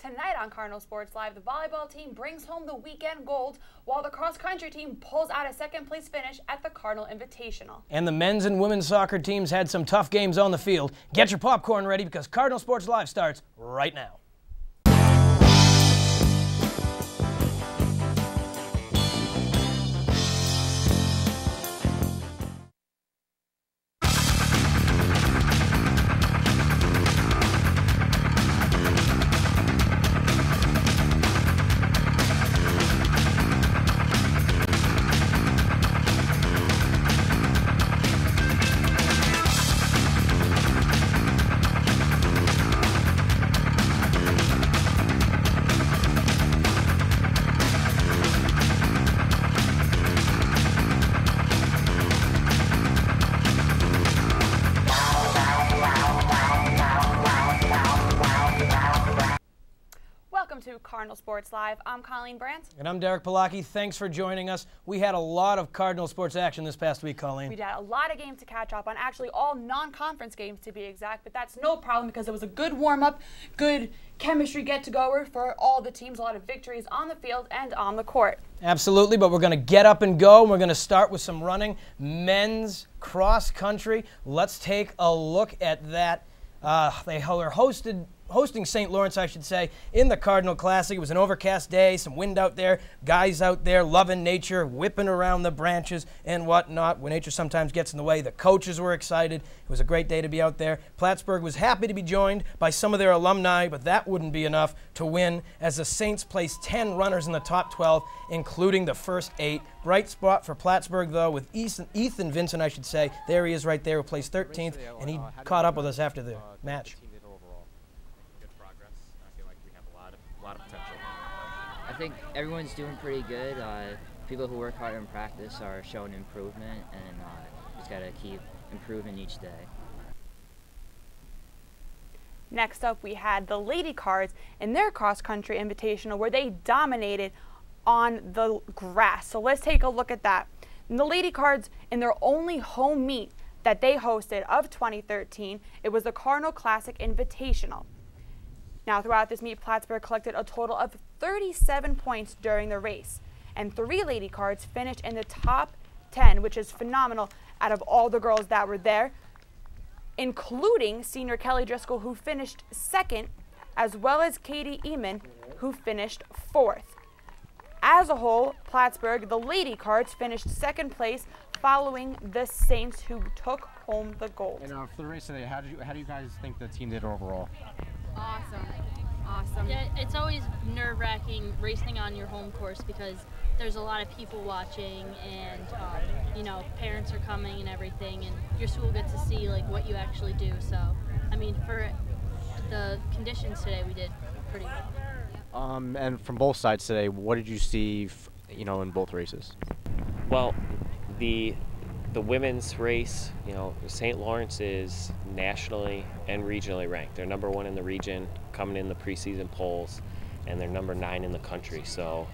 Tonight on Cardinal Sports Live, the volleyball team brings home the weekend gold, while the cross-country team pulls out a second-place finish at the Cardinal Invitational. And the men's and women's soccer teams had some tough games on the field. Get your popcorn ready because Cardinal Sports Live starts right now. To Cardinal Sports Live. I'm Colleen Brandt. And I'm Derek Palaki. Thanks for joining us. We had a lot of Cardinal sports action this past week, Colleen. We had a lot of games to catch up on, actually all non-conference games to be exact, but that's no problem because it was a good warm-up, good chemistry get-to-goer for all the teams, a lot of victories on the field and on the court. Absolutely, but we're going to get up and go, and we're going to start with some running. Men's cross-country. Let's take a look at that. They were hosting St. Lawrence, I should say, in the Cardinal Classic. It was an overcast day, some wind out there, guys out there loving nature, whipping around the branches and whatnot. When nature sometimes gets in the way, the coaches were excited. It was a great day to be out there. Plattsburgh was happy to be joined by some of their alumni, but that wouldn't be enough to win as the Saints placed 10 runners in the top 12, including the first 8. Bright spot for Plattsburgh, though, with Ethan Vincent, I should say. There he is right there, who placed 13th, and he caught up with us after the match. I think everyone's doing pretty good. People who work hard in practice are showing improvement, and just got to keep improving each day. Next up, we had the Lady Cards in their cross-country invitational where they dominated on the grass. So let's take a look at that. And the Lady Cards, in their only home meet that they hosted of 2013, it was the Cardinal Classic Invitational. Now, throughout this meet, Plattsburgh collected a total of 37 points during the race, and 3 Lady Cards finished in the top 10, which is phenomenal out of all the girls that were there, including senior Kelly Driscoll, who finished 2nd, as well as Katie Eamon, who finished 4th. As a whole, Plattsburgh, the Lady Cards, finished 2nd place, following the Saints, who took home the gold. And for the race today, how do you guys think the team did overall? Awesome. Yeah, it's always nerve-wracking racing on your home course because there's a lot of people watching, and you know, parents are coming and everything, and your school gets to see like what you actually do. So, I mean, for the conditions today, we did pretty well. And from both sides today, what did you see, in both races? Well, the women's race, St. Lawrence is nationally and regionally ranked. They're number 1 in the region, coming in the preseason polls, and they're number 9 in the country. So,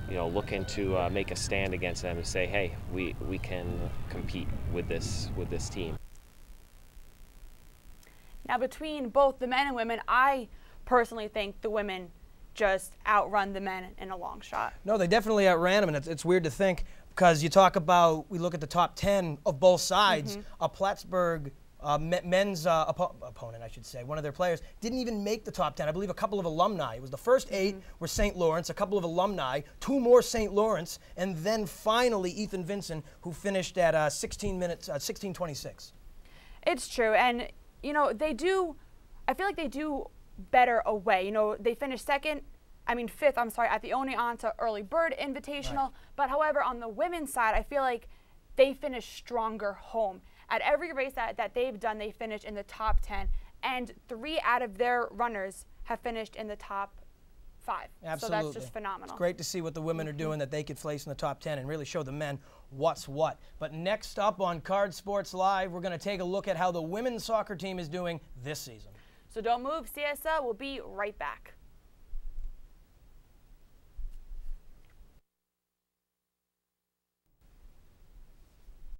looking to make a stand against them and say, hey, we can compete with this team. Now, between both the men and women, I personally think the women just outrun the men in a long shot. No, they definitely outran them, and it's weird to think, because you talk about, we look at the top 10 of both sides, a Plattsburgh men's opponent, I should say, one of their players, didn't even make the top 10. I believe a couple of alumni. It was the first 8 were St. Lawrence, a couple of alumni, 2 more St. Lawrence, and then finally Ethan Vincent, who finished at 16 minutes, 16:26. It's true, and they do. I feel like they do better away. They finished 5th, at the Oni Anta Early Bird Invitational. Right. But however, on the women's side, I feel like they finished stronger home. At every race that they've done, they finished in the top 10, and 3 out of their runners have finished in the top 5. Absolutely. So that's just phenomenal. It's great to see what the women are doing, that they could place in the top 10 and really show the men what's what. But next up on Card Sports Live, we're going to take a look at how the women's soccer team is doing this season. So don't move, CSL. We'll be right back.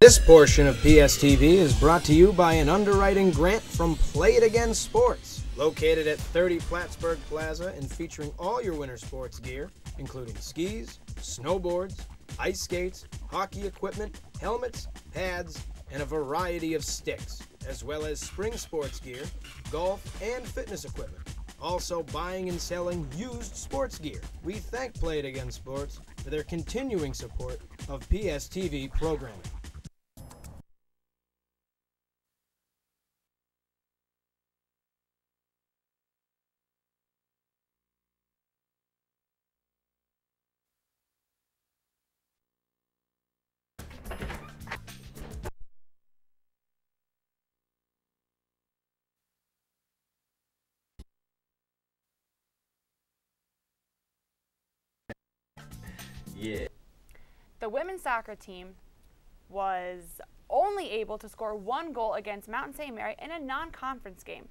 This portion of PSTV is brought to you by an underwriting grant from Play It Again Sports, located at 30 Plattsburgh Plaza and featuring all your winter sports gear, including skis, snowboards, ice skates, hockey equipment, helmets, pads, and a variety of sticks, as well as spring sports gear, golf, and fitness equipment. Also buying and selling used sports gear. We thank Play It Again Sports for their continuing support of PSTV programming. Yeah. The women's soccer team was only able to score 1 goal against Mountain St. Mary in a non-conference game.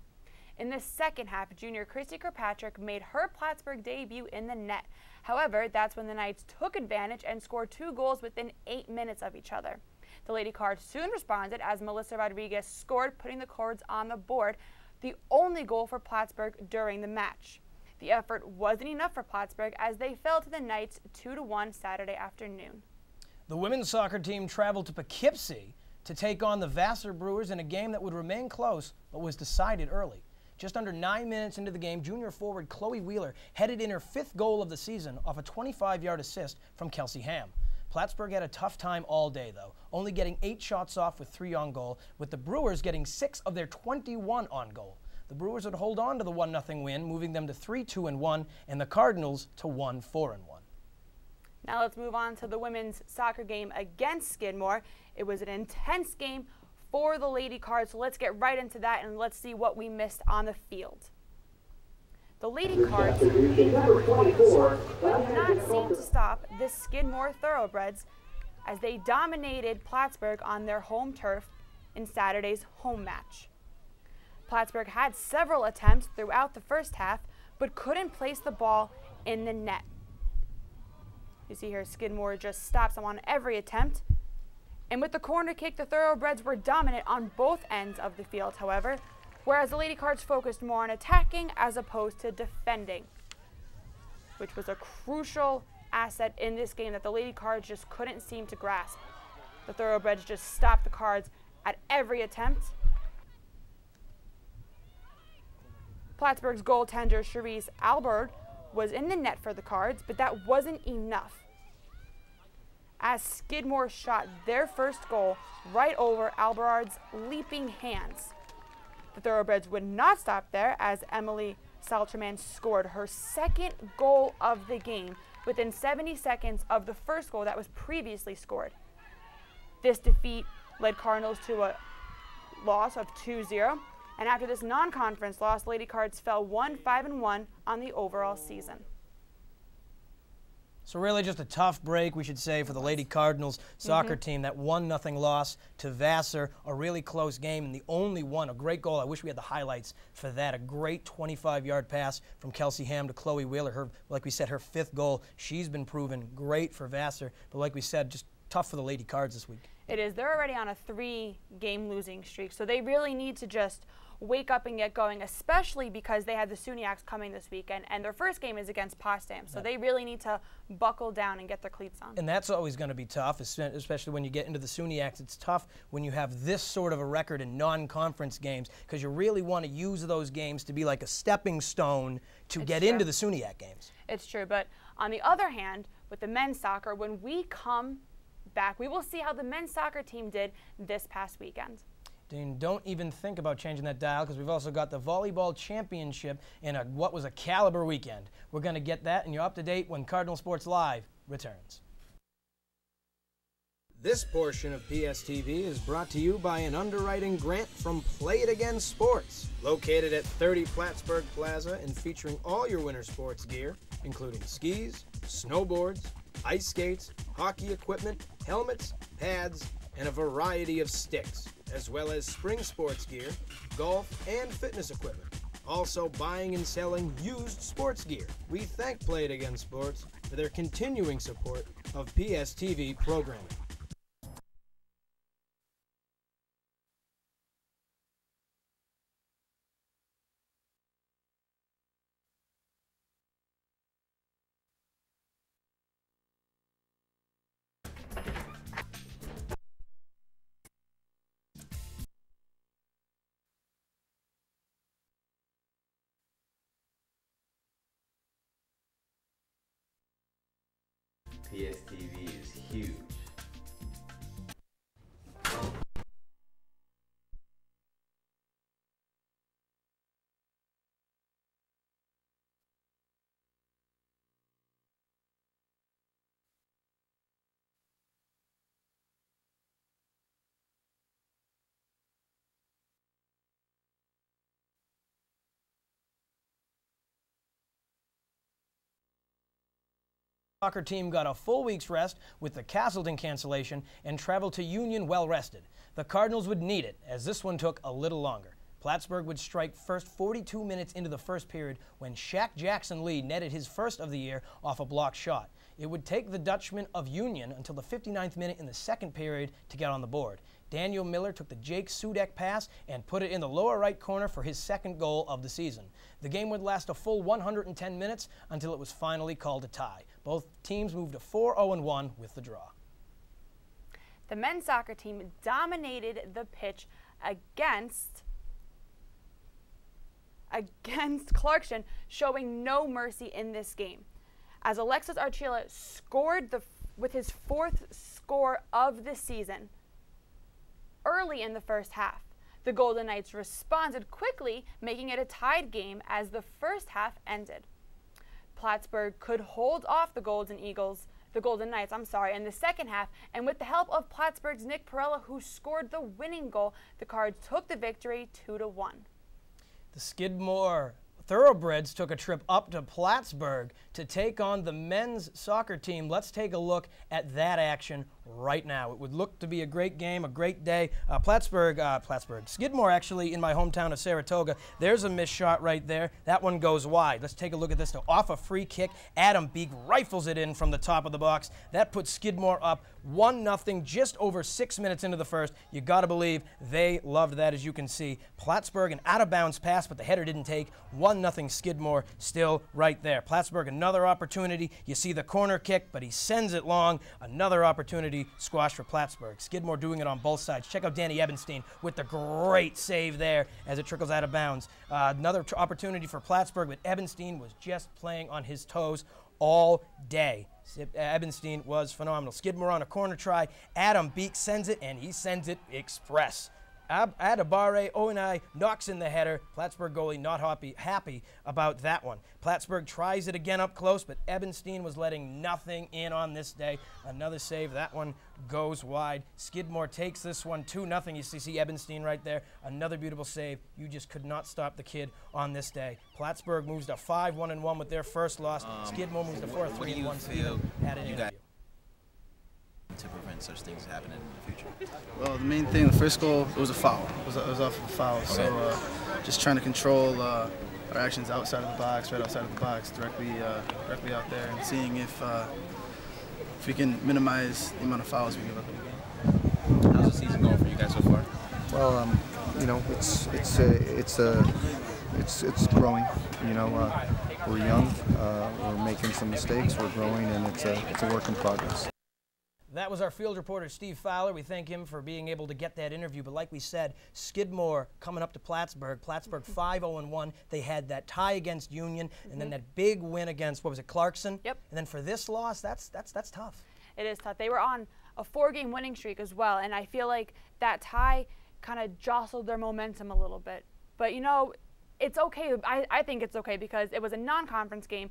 In the second half, junior Christy Kirkpatrick made her Plattsburgh debut in the net. However, that's when the Knights took advantage and scored 2 goals within 8 minutes of each other. The Lady Cards soon responded as Melissa Rodriguez scored, putting the Cards on the board, the only goal for Plattsburgh during the match. The effort wasn't enough for Plattsburgh as they fell to the Knights 2-1 Saturday afternoon. The women's soccer team traveled to Poughkeepsie to take on the Vassar Brewers in a game that would remain close but was decided early. Just under 9 minutes into the game, junior forward Chloe Wheeler headed in her 5th goal of the season off a 25-yard assist from Kelsey Ham. Plattsburgh had a tough time all day, though, only getting 8 shots off with 3 on goal, with the Brewers getting 6 of their 21 on goal. The Brewers would hold on to the 1-0 win, moving them to 3-2-1, and the Cardinals to 1-4-1. Now let's move on to the women's soccer game against Skidmore. It was an intense game for the Lady Cards, so let's get right into that and let's see what we missed on the field. The Lady Cards did not seem to stop the Skidmore Thoroughbreds as they dominated Plattsburgh on their home turf in Saturday's home match. Plattsburgh had several attempts throughout the first half, but couldn't place the ball in the net. You see here, Skidmore just stops them on every attempt. And with the corner kick, the Thoroughbreds were dominant on both ends of the field, however, whereas the Lady Cards focused more on attacking as opposed to defending, which was a crucial asset in this game that the Lady Cards just couldn't seem to grasp. The Thoroughbreds just stopped the Cards at every attempt. Plattsburgh's goaltender, Cherise Albert, was in the net for the Cards, but that wasn't enough, as Skidmore shot their first goal right over Albert's leaping hands. The Thoroughbreds would not stop there, as Emily Salterman scored her 2nd goal of the game within 70 seconds of the first goal that was previously scored. This defeat led Cardinals to a loss of 2-0. And after this non-conference loss, Lady Cards fell 5-1 on the overall season. So really just a tough break, we should say, for the Lady Cardinals soccer team. That 1-0 loss to Vassar, a really close game, and the only one, a great goal. I wish we had the highlights for that. A great 25-yard pass from Kelsey Ham to Chloe Wheeler. Her, like we said, her 5th goal. She's been proven great for Vassar, but like we said, just tough for the Lady Cards this week. It is. They're already on a 3-game losing streak, so they really need to just wake up and get going, especially because they have the SUNYACs coming this weekend, and their first game is against Potsdam, so they really need to buckle down and get their cleats on. And that's always going to be tough, especially when you get into the SUNYACs. It's tough when you have this sort of a record in non-conference games, because you really want to use those games to be like a stepping stone to get into the SUNYAC games. It's true, but on the other hand, with the men's soccer, when we come back, we will see how the men's soccer team did this past weekend. Dean, don't even think about changing that dial, because we've also got the Volleyball Championship in what was a caliber weekend. We're going to get that, and you're up to date when Cardinal Sports Live returns. This portion of PSTV is brought to you by an underwriting grant from Play It Again Sports, located at 30 Plattsburgh Plaza and featuring all your winter sports gear, including skis, snowboards, ice skates, hockey equipment, helmets, pads, and a variety of sticks, as well as spring sports gear, golf, and fitness equipment. Also buying and selling used sports gear. We thank Play It Again Sports for their continuing support of PSTV programming. PSTV is huge. Soccer team got a full week's rest with the Castleton cancellation and traveled to Union well rested. The Cardinals would need it, as this one took a little longer. Plattsburgh would strike first 42 minutes into the first period when Shaq Jackson Lee netted his first of the year off a blocked shot. It would take the Dutchman of Union until the 59th minute in the second period to get on the board. Daniel Miller took the Jake Sudek pass and put it in the lower right corner for his second goal of the season. The game would last a full 110 minutes until it was finally called a tie. Both teams moved to 4-0-1 with the draw. The men's soccer team dominated the pitch against Clarkson, showing no mercy in this game, as Alexis Archila scored with his fourth score of the season early in the first half. The Golden Knights responded quickly, making it a tied game as the first half ended. Plattsburgh could hold off the Golden Knights, in the second half, and with the help of Plattsburgh's Nick Perella, who scored the winning goal, the Cards took the victory 2-1. The Skidmore Thoroughbreds took a trip up to Plattsburgh to take on the men's soccer team. Let's take a look at that action right now. It would look to be a great game, a great day. Skidmore actually in my hometown of Saratoga. There's a missed shot right there. That one goes wide. Let's take a look at this. Off a free kick, Adam Beek rifles it in from the top of the box. That puts Skidmore up 1-0 just over 6 minutes into the first. You got to believe they loved that, as you can see. Plattsburgh, an out-of-bounds pass, but the header didn't take. 1-0 Skidmore still right there. Plattsburgh, another opportunity. You see the corner kick, but he sends it long. Another opportunity squashed for Plattsburgh. Skidmore doing it on both sides. Check out Danny Ebenstein with the great save there as it trickles out of bounds. Another opportunity for Plattsburgh, but Ebenstein was just playing on his toes all day. Ebenstein was phenomenal. Skidmore on a corner try. Adam Beek sends it, and he sends it express. Adabare Onai knocks in the header. Plattsburgh goalie not happy about that one. Plattsburgh tries it again up close, but Ebenstein was letting nothing in on this day. Another save. That one goes wide. Skidmore takes this one 2-0. You see Ebenstein right there. Another beautiful save. You just could not stop the kid on this day. Plattsburgh moves to 5-1-1 with their first loss. Skidmore moves to 4-3-1. Stephen had an interview to prevent such things happening in the future? Well, the main thing, the first goal, it was a foul. It was off of a foul. Okay. So just trying to control our actions outside of the box, right outside of the box, directly out there, and seeing if we can minimize the amount of fouls we give up in the game. How's the season going for you guys so far? Well, you know, it's growing. You know, we're young, we're making some mistakes, we're growing, and it's a work in progress. That was our field reporter, Steve Fowler. We thank him for being able to get that interview. But like we said, Skidmore coming up to Plattsburgh. Plattsburgh 5-0-1. They had that tie against Union, and then that big win against, what was it, Clarkson? Yep. And then for this loss, that's tough. It is tough. They were on a 4-game winning streak as well, and I feel like that tie kind of jostled their momentum a little bit. But, you know, it's okay. I think it's okay because it was a non-conference game.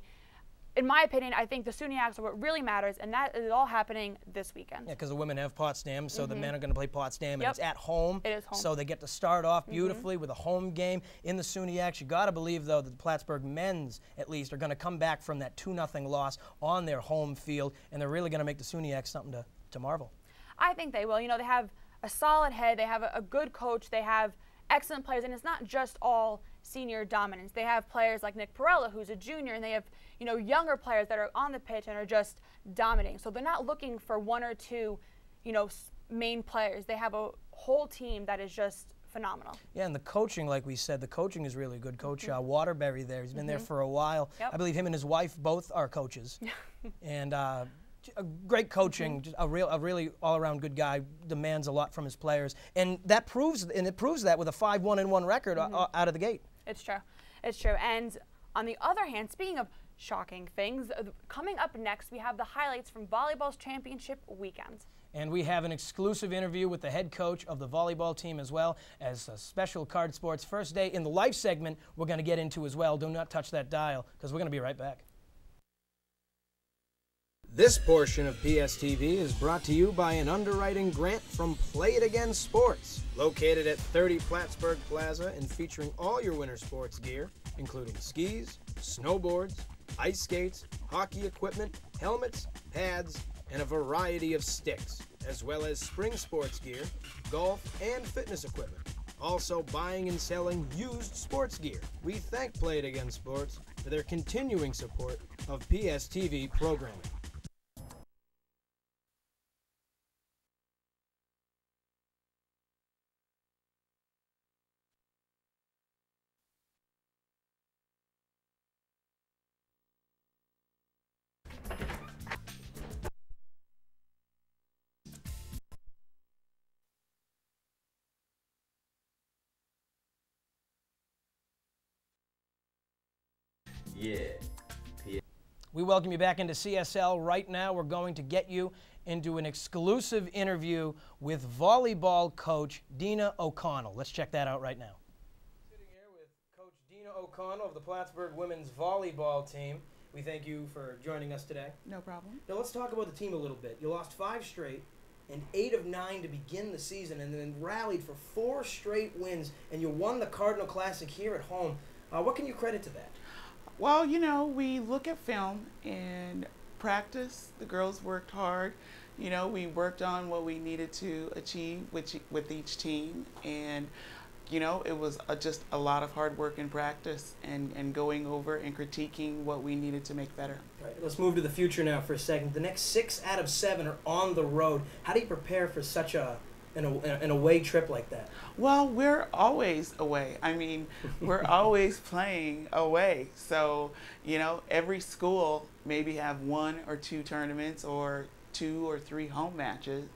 In my opinion, I think the SUNYACs are what really matters, and that is all happening this weekend. Yeah, because the women have Potsdam, so the men are going to play Potsdam, and it's at home. It is home. So they get to start off beautifully with a home game in the SUNYACs. You got to believe, though, that the Plattsburgh men's, at least, are going to come back from that 2-0 loss on their home field, and they're really going to make the SUNYACs something to marvel. I think they will. You know, they have a solid head. They have a good coach. They have excellent players, and it's not just all senior dominance. They have players like Nick Perella, who's a junior, and they have, you know, younger players that are on the pitch and are just dominating. So they're not looking for one or two, you know, main players. They have a whole team that is just phenomenal. Yeah, and the coaching, like we said, the coaching is really good. Coach Waterbury there, he's been there for a while. I believe him and his wife both are coaches. And a great coaching, just a really all-around good guy, demands a lot from his players, and that proves that with a 5-1-1 record out of the gate. It's true. It's true. And on the other hand, speaking of shocking things. Coming up next, we have the highlights from volleyball's championship weekend. And we have an exclusive interview with the head coach of the volleyball team, as well as a special Card Sports First Day in the life segment we're going to get into as well. Do not touch that dial, because we're going to be right back. This portion of PSTV is brought to you by an underwriting grant from Play It Again Sports, located at 30 Plattsburgh Plaza and featuring all your winter sports gear, including skis, snowboards, ice skates, hockey equipment, helmets, pads, and a variety of sticks, as well as spring sports gear, golf, and fitness equipment. Also buying and selling used sports gear. We thank Play It Again Sports for their continuing support of PSTV programming. Yeah. We welcome you back into CSL. Right now, we're going to get you into an exclusive interview with volleyball coach Dena O'Connell. Let's check that out right now. Sitting here with Coach Dena O'Connell of the Plattsburgh women's volleyball team. We thank you for joining us today. No problem. Now let's talk about the team a little bit. You lost 5 straight and 8 of 9 to begin the season, and then rallied for 4 straight wins, and you won the Cardinal Classic here at home. What can you credit to that? Well, you know, we look at film and practice. The girls worked hard. You know, we worked on what we needed to achieve with each team. And, you know, it was just a lot of hard work in practice and going over and critiquing what we needed to make better. All right, let's move to the future now for a second. The next 6 out of 7 are on the road. How do you prepare for such an away trip like that? Well, we're always away. I mean, we're always playing away. So, you know, every school maybe have 1 or 2 tournaments or 2 or 3 home matches.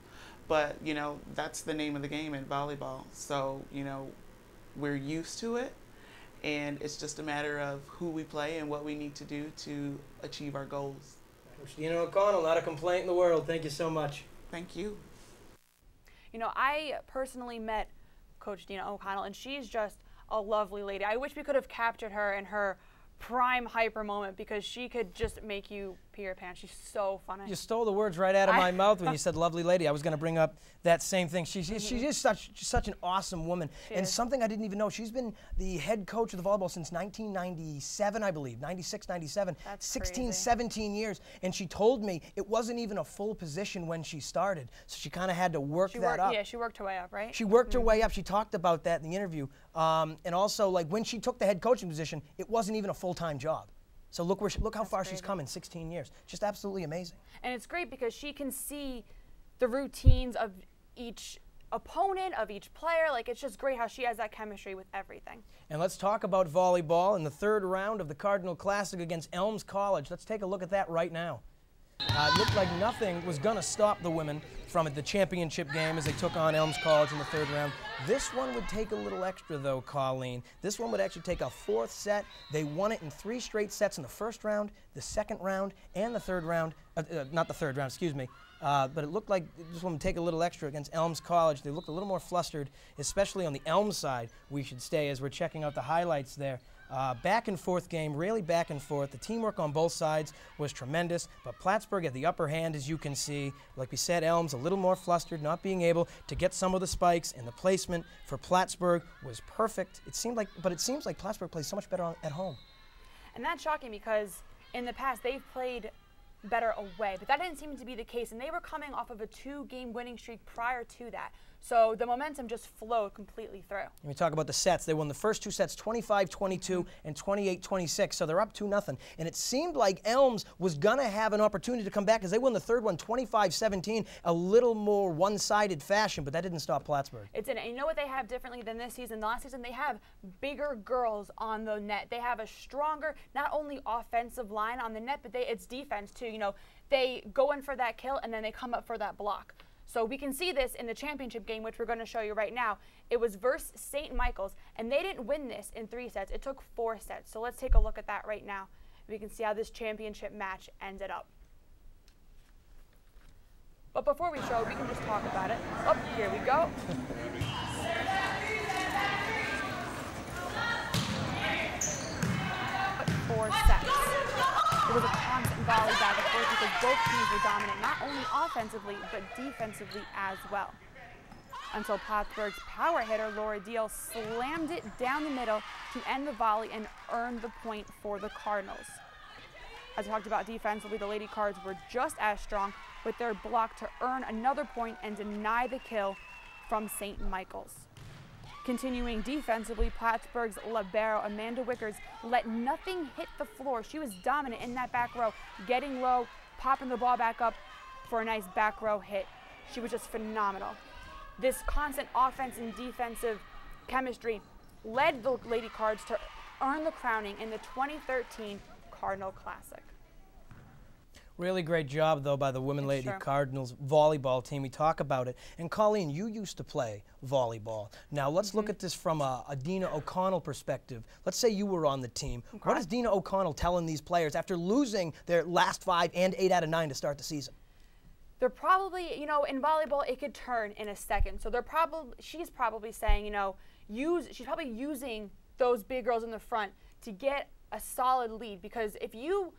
But, you know, that's the name of the game in volleyball. So, you know, we're used to it. And it's just a matter of who we play and what we need to do to achieve our goals. Coach Dena O'Connell, not a complaint in the world. Thank you so much. Thank you. You know, I personally met Coach Dena O'Connell, and she's just a lovely lady. I wish we could have captured her in her prime hyper moment, because she could just make you pee your pants. She's so funny. You stole the words right out of my mouth when you said lovely lady. I was going to bring up that same thing. She is such an awesome woman. And something I didn't even know, she's been the head coach of the volleyball since 1997, I believe, 96, 97. That's 16, crazy. 17 years. And she told me it wasn't even a full position when she started. So she kind of had to work that up. Yeah, she worked her way up, right? She worked her way up. She talked about that in the interview. And also, like, when she took the head coaching position, it wasn't even a full-time job. So look how far she's come in 16 years. Just absolutely amazing. And it's great because she can see the routines of each opponent, of each player. Like, it's just great how she has that chemistry with everything. And let's talk about volleyball in the 3rd round of the Cardinal Classic against Elms College. Let's take a look at that right now. It looked like nothing was going to stop the women from the championship game as they took on Elms College in the 3rd round. This one would take a little extra, though, Colleen. This one would actually take a 4th set. They won it in 3 straight sets in the 1st round, the 2nd round, and the 3rd round. Not the 3rd round, excuse me. But it looked like this one would take a little extra against Elms College. They looked a little more flustered, especially on the Elms side, we should say, as we're checking out the highlights there. Back and forth game, really back and forth. The teamwork on both sides was tremendous, but Plattsburgh had the upper hand, as you can see. Like we said, Elms a little more flustered, not being able to get some of the spikes, and the placement for Plattsburgh was perfect. It seems like Plattsburgh plays so much better at home. And that's shocking because in the past they've played better away, but that didn't seem to be the case, and they were coming off of a 2-game winning streak prior to that. So the momentum just flowed completely through. When we talk about the sets, they won the first 2 sets 25-22 and 28-26, so they're up 2-0. And it seemed like Elms was going to have an opportunity to come back as they won the 3rd one 25-17, a little more one-sided fashion, but that didn't stop Plattsburgh. It didn't. And you know what they have differently than this season? Last season, they have bigger girls on the net. They have a stronger, not only offensive line on the net, but it's defense too. You know, they go in for that kill and then they come up for that block. So we can see this in the championship game, which we're going to show you right now. It was versus St. Michael's, and they didn't win this in 3 sets. It took 4 sets. So let's take a look at that right now. We can see how this championship match ended up. But before we show, we can just talk about it. Oh, here we go. 4 sets. It was a constant volley back and forth because both teams were dominant, not only offensively, but defensively as well. Until Plattsburgh's power hitter, Laura Deal, slammed it down the middle to end the volley and earn the point for the Cardinals. As we talked about defensively, the Lady Cards were just as strong with their block to earn another point and deny the kill from St. Michael's. Continuing defensively, Plattsburgh's libero Amanda Wickers let nothing hit the floor. She was dominant in that back row, getting low, popping the ball back up for a nice back row hit. She was just phenomenal. This constant offense and defensive chemistry led the Lady Cards to earn the crowning in the 2013 Cardinal Classic. Really great job, though, by the Women Lady Cardinals volleyball team. We talk about it. And Colleen, you used to play volleyball. Now, let's look at this from a Dena O'Connell perspective. Let's say you were on the team. Okay. What is Dena O'Connell telling these players after losing their last 5 and 8 out of 9 to start the season? They're probably, you know, in volleyball, it could turn in a second. So she's probably saying, you know, she's probably using those big girls in the front to get a solid lead, because if you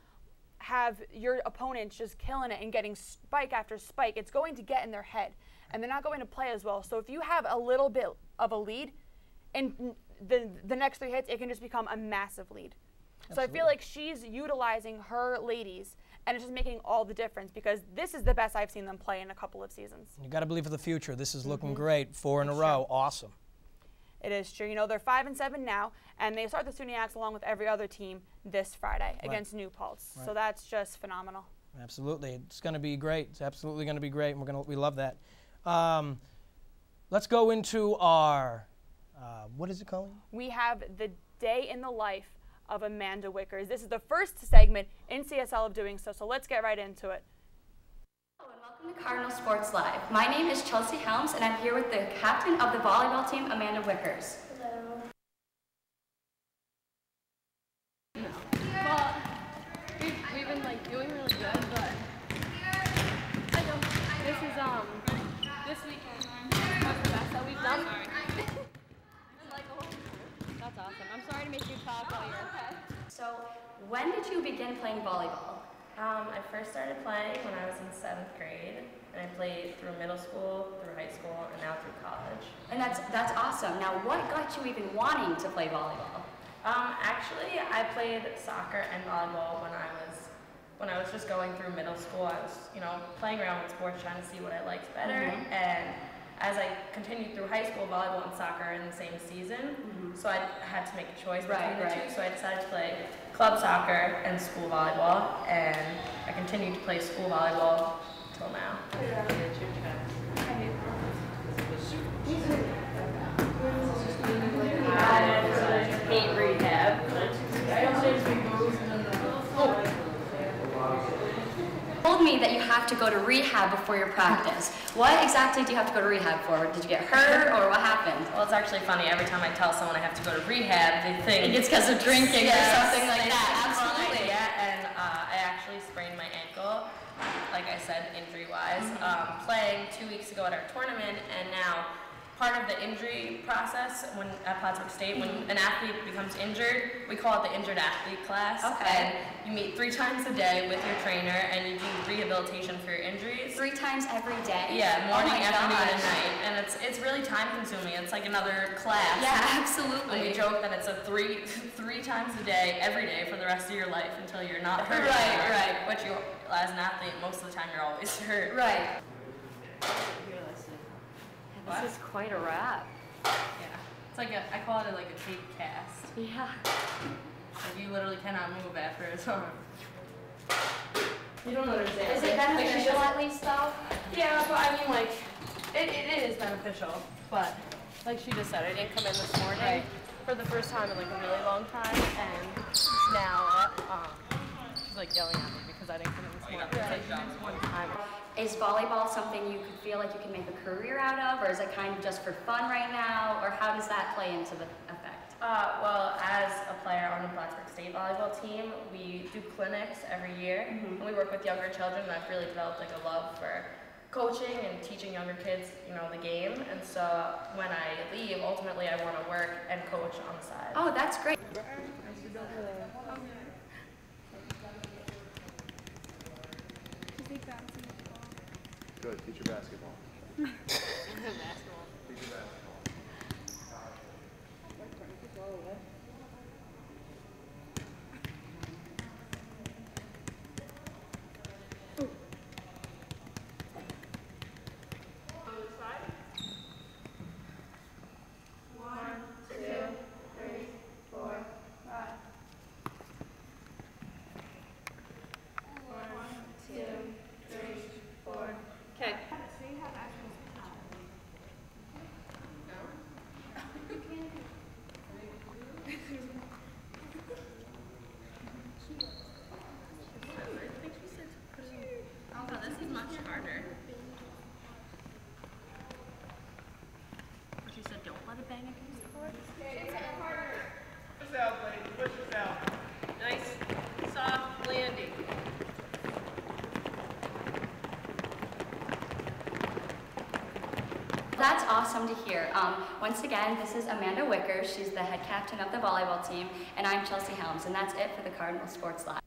have your opponents just killing it and getting spike after spike, it's going to get in their head and they're not going to play as well. So if you have a little bit of a lead in the next 3 hits, it can just become a massive lead. Absolutely. So I feel like she's utilizing her ladies, and it's just making all the difference, because this is the best I've seen them play in a couple of seasons. You got to believe for the future. This is looking great. 4 in a row. Awesome. It is true. You know, they're 5-7 now, and they start the SUNY along with every other team this Friday against New Paltz. So that's just phenomenal. Absolutely. It's going to be great. It's absolutely going to be great, and we love that. Let's go into our, what is it, Colleen? We have the day in the life of Amanda Wickers. This is the first segment in CSL of doing so let's get right into it. Hello and welcome to Cardinal Sports Live. My name is Chelsea Helms, and I'm here with the captain of the volleyball team, Amanda Wickers. Hello. Well, we've been like doing really good, but I know this weekend was the best that we've done. That's awesome. I'm sorry to make you talk while you're okay. So, when did you begin playing volleyball? I first started playing when I was in 7th grade, and I played through middle school, through high school, and now through college. And that's awesome. Now, what got you even wanting to play volleyball? Actually, I played soccer and volleyball when I was just going through middle school. I was, you know, playing around with sports, trying to see what I liked better, and as I continued through high school, volleyball and soccer are in the same season, so I had to make a choice between the two. So I decided to play club soccer and school volleyball, and I continued to play school volleyball until now. I hate rehab. Told me that you have to go to rehab before your practice. What exactly do you have to go to rehab for? Did you get hurt or what happened? Well, it's actually funny. Every time I tell someone I have to go to rehab, they think it's because of drinking or something like that. Absolutely. Yeah, and I actually sprained my ankle, like I said, injury-wise, playing 2 weeks ago at our tournament, and now part of the injury process at Plattsburgh State, when an athlete becomes injured, we call it the injured athlete class. And you meet 3 times a day with your trainer, and you do rehabilitation for your injuries. 3 times every day? Yeah, morning, afternoon, and night. And it's really time consuming. It's like another class. Yeah, absolutely. And we joke that it's a three times a day, every day for the rest of your life until you're not hurt. Right. Which you, as an athlete, most of the time you're always hurt. Right. This is quite a wrap. Yeah. It's like I call it like a tape cast. Yeah. Like you literally cannot move after it's on. You don't understand. Is it beneficial at least though? Yeah, but I mean like, it is beneficial, but like she just said, I didn't come in this morning for the first time in like a really long time, and now she's like yelling at me because I didn't come in this morning. Like, just one time. Is volleyball something you could feel like you can make a career out of, or is it kind of just for fun right now, or how does that play into the effect? Well, as a player on the Plattsburgh State volleyball team, we do clinics every year, and we work with younger children, and I've really developed like a love for coaching and teaching younger kids, you know, the game. And so when I leave, ultimately I want to work and coach on the side. Oh, that's great. Good, teach your basketball. Basketball. Teach your basketball. Okay. Oh, this is much harder. She said, don't let it bang against the board. Push this out, lady. Push this out. Nice, soft landing. That's awesome to hear. Once again, this is Amanda Wickers. She's the head captain of the volleyball team, and I'm Chelsea Helms, and that's it for the Cardinal Sports Live.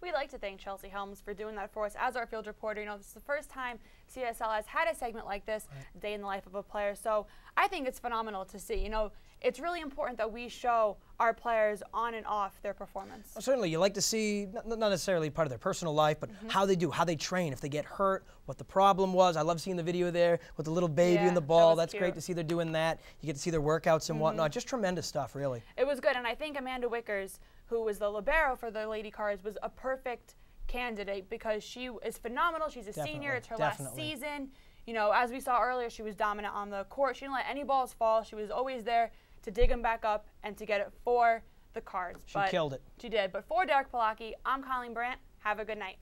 We'd like to thank Chelsea Helms for doing that for us as our field reporter. You know, this is the first time CSL has had a segment like this, a day in the life of a player. So I think it's phenomenal to see. You know, it's really important that we show our players on and off their performance. Well, certainly, you like to see not necessarily part of their personal life, but how they do, how they train, if they get hurt, what the problem was. I love seeing the video there with the little baby and the ball. That's great to see they're doing that. You get to see their workouts and whatnot. Just tremendous stuff, really. It was good, and I think Amanda Wickers, who was the libero for the Lady Cards, was a perfect candidate because she is phenomenal. She's a senior. It's her last season. You know, as we saw earlier, she was dominant on the court. She didn't let any balls fall. She was always there to dig them back up and to get it for the Cards. She killed it. She did. But for Derek Palaki, I'm Colleen Brandt. Have a good night.